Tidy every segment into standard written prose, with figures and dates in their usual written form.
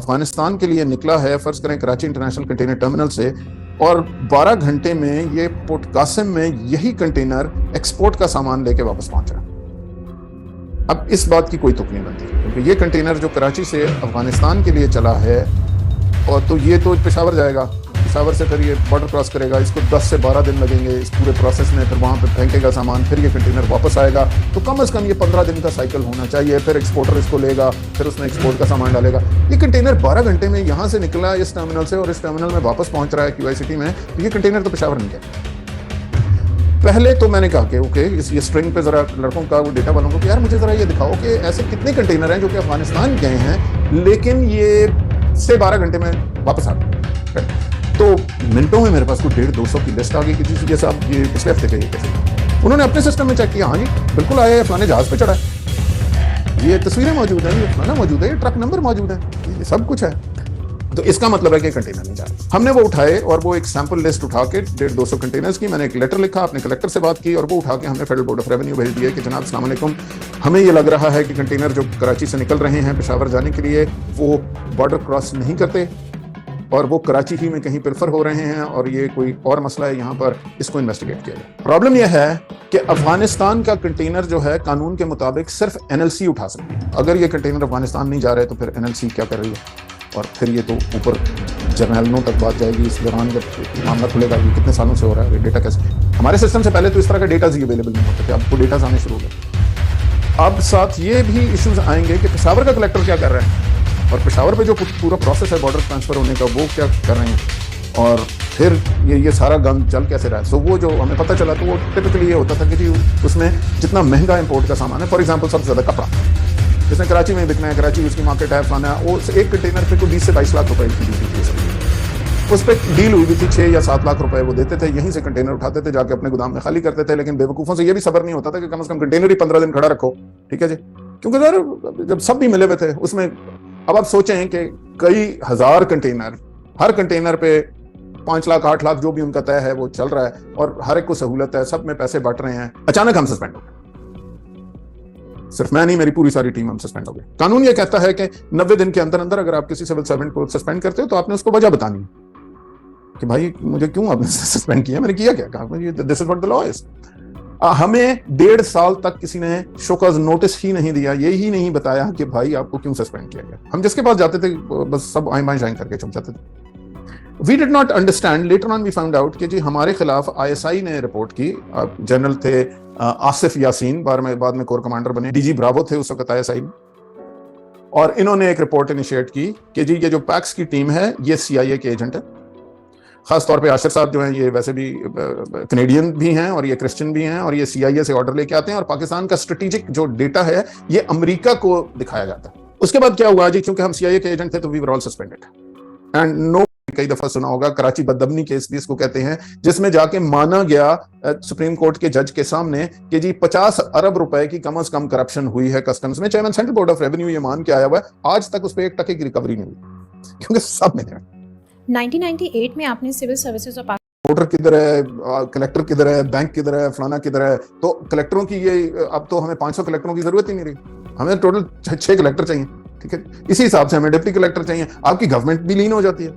افغانستان کے لیے نکلا ہے، فرض کریں کراچی انٹرنیشنل کنٹینر ٹرمنل سے، اور 12 گھنٹے میں یہ پورٹ قاسم میں یہی کنٹینر ایکسپورٹ کا سامان لے کے واپس پہنچ رہا ہے۔ اب اس بات کی کوئی تک نہیں بنتی، کیونکہ یہ کنٹینر جو کراچی سے افغانستان کے لیے چلا ہے، اور تو یہ تو پشاور جائے گا، پشاور سے پھر یہ بارڈر کراس کرے گا، اس کو 10 سے 12 دن لگیں گے اس پورے پروسیس میں، پھر وہاں پہ پھینکے گا سامان، پھر یہ کنٹینر واپس آئے گا، تو کم از کم یہ 15 دن کا سائیکل ہونا چاہیے، پھر ایکسپورٹر اس کو لے گا، پھر اس میں ایکسپورٹ کا سامان ڈالے گا۔ یہ کنٹینر 12 گھنٹے میں یہاں سے نکلا اس ٹرمینل سے اور اس ٹرمینل میں واپس پہنچ رہا ہے کیو آئی سٹی میں، تو یہ کنٹینر تو پشاور نہیں گیا۔ پہلے تو میں نے کہا کہ اوکے یہ اسٹرنگ پہ ذرا لڑکوں کا وہ ڈیٹا والوں کو کہ یار مجھے ذرا یہ دکھاؤ کہ ایسے کتنے کنٹینر ہیں جو کہ افغانستان گئے ہیں لیکن یہ سے 12 گھنٹے میں واپس آ گئے۔ تو منٹوں میں میرے پاس کوئی 150-200 کی لسٹ آ گئی کہ جی صاحب یہ پچھلے ہفتے کے یہ کیسے، انہوں نے اپنے سسٹم میں چیک کیا، ہاں جی بالکل آئے ہیں، فلانے جہاز پہ چڑھا ہے، یہ تصویریں موجود ہیں، یہ فلانا موجود ہے، یہ ٹرک نمبر موجود ہے، یہ سب کچھ ہے۔ تو اس کا مطلب ہے کہ کنٹینر نہیں جا رہا۔ ہم نے وہ اٹھائے اور وہ ایک سیمپل لسٹ اٹھا کے 150-200 کنٹینرز کی، میں نے ایک لیٹر لکھا، اپنے کلیکٹر سے بات کی اور وہ اٹھا کے ہم نے فیڈرل بورڈ آف ریونیو بھیج دیا کہ جناب السلام علیکم، ہمیں یہ لگ رہا ہے کہ کنٹینر جو کراچی سے نکل رہے ہیں پشاور جانے کے لیے وہ بارڈر کراس نہیں کرتے اور وہ کراچی ہی میں کہیں پریفر ہو رہے ہیں، اور یہ کوئی اور مسئلہ ہے یہاں پر، اس کو انویسٹیگیٹ کیا جائے۔ پرابلم یہ ہے کہ افغانستان کا کنٹینر جو ہے قانون کے مطابق صرف NLC اٹھا سکتی ہے۔ اگر یہ کنٹینر افغانستان نہیں جا رہے تو پھر NLC کیا کر رہی ہے، اور پھر یہ تو اوپر جرنیلوں تک بات جائے گی۔ اس دوران جب معاملہ کھلے گا یہ کتنے سالوں سے ہو رہا ہے، ڈیٹا کیسے، ہمارے سسٹم سے پہلے تو اس طرح کا ڈیٹاز ہی اویلیبل نہیں ہوتے تھے، اب تو ڈیٹاز آنے شروع ہو گئے۔ اب ساتھ یہ بھی ایشوز آئیں گے کہ پشاور کا کلیکٹر کیا کر رہے ہیں، اور پشاور پہ جو پورا پروسیس ہے بارڈر ٹرانسفر ہونے کا وہ کیا کر رہے ہیں، اور پھر یہ سارا گند چل کیسے رہا ہے۔ سو وہ جو ہمیں پتہ چلا تو وہ ٹپکلی یہ ہوتا تھا کہ جی اس میں جتنا مہنگا امپورٹ کا سامان ہے، فار ایگزامپل سب سے زیادہ کپڑا، جس نے کراچی میں بکنا ہے، کراچی اس کی مارکیٹ ہے، فلانا ہے، وہ ایک کنٹینر پہ کوئی 20 سے 22 لاکھ روپے کی ڈیوٹی تھی، اس پہ ڈیل ہوئی تھی 6 یا 7 لاکھ روپے وہ دیتے تھے، یہیں سے کنٹینر اٹھاتے تھے جا کے اپنے گودام میں خالی کرتے تھے، لیکن بیوقوفوں سے یہ بھی صبر نہیں ہوتا تھا کہ کم از کم کنٹینر ہی 15 دن کھڑا رکھو، ٹھیک ہے جی، کیونکہ سر جب سب بھی ملے ہوئے تھے اس میں، اب آپ سوچیں کہ کئی ہزار کنٹینر، ہر کنٹینر پہ 5 لاکھ 8 لاکھ جو بھی ان کا طے ہے وہ چل رہا ہے، اور ہر ایک کو سہولت ہے، سب میں پیسے بٹ رہے ہیں، اچانک ہم سسپینڈ ہو گئے، صرف میں نہیں میری پوری ساری ٹیم ہم سسپینڈ ہو گئے۔ قانون یہ کہتا ہے کہ 90 دن کے اندر اندر اگر آپ کسی سول سرونٹ کو سسپینڈ کرتے ہو تو آپ نے اس کو وجہ بتانی ہے کہ بھائی مجھے کیوں آپ نے سسپینڈ کیا، میں نے کیا کہا دس از واٹ دی لا از۔ ہمیں 1.5 سال تک کسی نے شو کاز نوٹس ہی نہیں دیا، یہی نہیں بتایا کہ بھائی آپ کو کیوں سسپینڈ کیا گیا۔ ہم جس کے پاس جاتے تھے بس سب آئیں بائیں شائیں کر کے چپ جاتے تھے۔ We did not understand, later on we found out کہ جی ہمارے خلاف ISI نے رپورٹ کی، جنرل تھے آصف یاسین، بعد میں کور کمانڈر بنے، DG براوو تھے اس وقت ISI میں، اور انہوں نے ایک رپورٹ انیشیٹ کی کہ جی یہ جو پیکس کی ٹیم ہے یہ CIA کے ایجنٹ ہے، خاص طور پہ عاشر صاحب جو ہیں یہ ویسے بھی کینیڈین بھی ہیں اور یہ کرسچن بھی ہیں، اور یہ CIA سے آرڈر لے کے آتے ہیں، اور پاکستان کا اسٹریٹجک جو ڈیٹا ہے یہ امریکہ کو دکھایا جاتا ہے۔ اس کے بعد کیا ہوا جی، کیونکہ ہم CIA کے ایجنٹ تھے تو we were all suspended and no، کئی دفعہ سنا ہوگا کراچی بددمنی کیس بھی اس کو کہتے ہیں، جس میں جا کے مانا گیا سپریم کورٹ کے جج کے سامنے کہ جی 50 ارب روپے کی کم از کم کرپشن ہوئی ہے کسٹمز میں۔ Chairman central board of revenue یہ مان کے آیا ہوا ہے، آج تک اس پہ 1 ٹکے کی ریکوری نہیں ہوئی، کیونکہ سب میں 1998 میں آپ نے سول سروسز اور ووٹر کدھر ہے، کلیکٹر کدھر ہے، بینک کدھر ہے، فلانا کدھر ہے، تو کلیکٹروں کی یہ اب تو ہمیں 500 کلیکٹروں کی ضرورت ہی نہیں رہی، ہمیں ٹوٹل 6 کلیکٹر چاہیے، ٹھیک ہے، اسی حساب سے ہمیں ڈپٹی کلیکٹر چاہیے، آپ کی گورنمنٹ بھی لین ہو جاتی ہے۔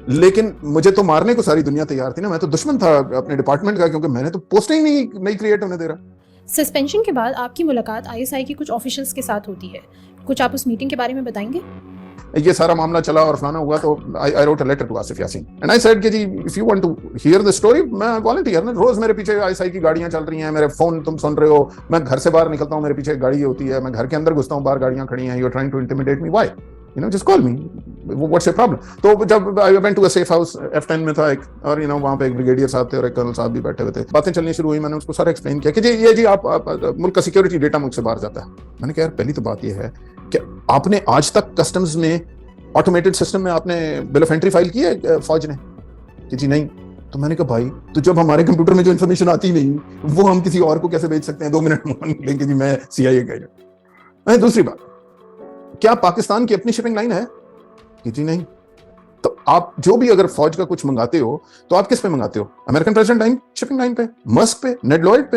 لیکن مجھے تو مارنے کو ساری دنیا تیار تھی نا، میں تو دشمن تھا اپنے ڈپارٹمنٹ کا، کیونکہ میں نے تو پوسٹیں ہی نہیں کریٹ ہونے دے رہا۔ سسپینشن کے بعد آپ کی ملاقات ISI کے کچھ آفیشلز کے ساتھ ہوتی ہے، کچھ آپ اس میٹنگ کے بارے میں بتائیں گے؟ یہ سارا معاملہ چلا اور فلانا ہوا تو I wrote a letter to Asif Yasin and I said کہ جی if you want to hear the story میں volunteer نا، روز میرے پیچھے ISI کی گاڑیاں چل رہی ہیں، میرے فون تم سن رہے ہو، میں گھر سے باہر نکلتا ہوں میرے پیچھے گاڑی ہوتی ہے، میں گھر کے اندر گھستا ہوں باہر گاڑیاں کھڑی ہیں، you are trying to intimidate me, why? You know, just call me, what's your problem? تو جب I went to a safe house F10 میں تھا ایک، اور وہاں پہ ایک بریگیڈیئر صاحب تھے اور ایک کرنل صاحب بھی بیٹھے ہوئے تھے، باتیں چلنی شروع ہوئی، میں نے اس کو سارا ایکسپلین کیا کہ جی آپ ملک کا سیکورٹی ڈیٹا ملک سے باہر جاتا ہے۔ میں نے کہا یار پہلی تو بات یہ ہے کہ آپ نے آج تک کسٹمز میں آٹومیٹڈ سسٹم میں آپ نے بل آف انٹری فائل کی ہے فوج نے؟ کہ جی نہیں۔ تو میں نے کہا بھائی تو جب ہمارے کمپیوٹر میں جو انفارمیشن آتی نہیں وہ ہم کسی اور کو کیسے بھیج سکتے ہیں 2 منٹ لیں کہ جی میں CIA کا ایجنٹ۔ دوسری بات، کیا پاکستان کی اپنی شپنگ لائن ہے؟ کہ جی نہیں۔ تو آپ جو بھی اگر فوج کا کچھ منگاتے ہو تو آپ کس پہ منگاتے ہو؟ American president line shipping line پہ، مسک پہ، نیڈ لوئڈ پہ،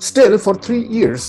still for 3 years,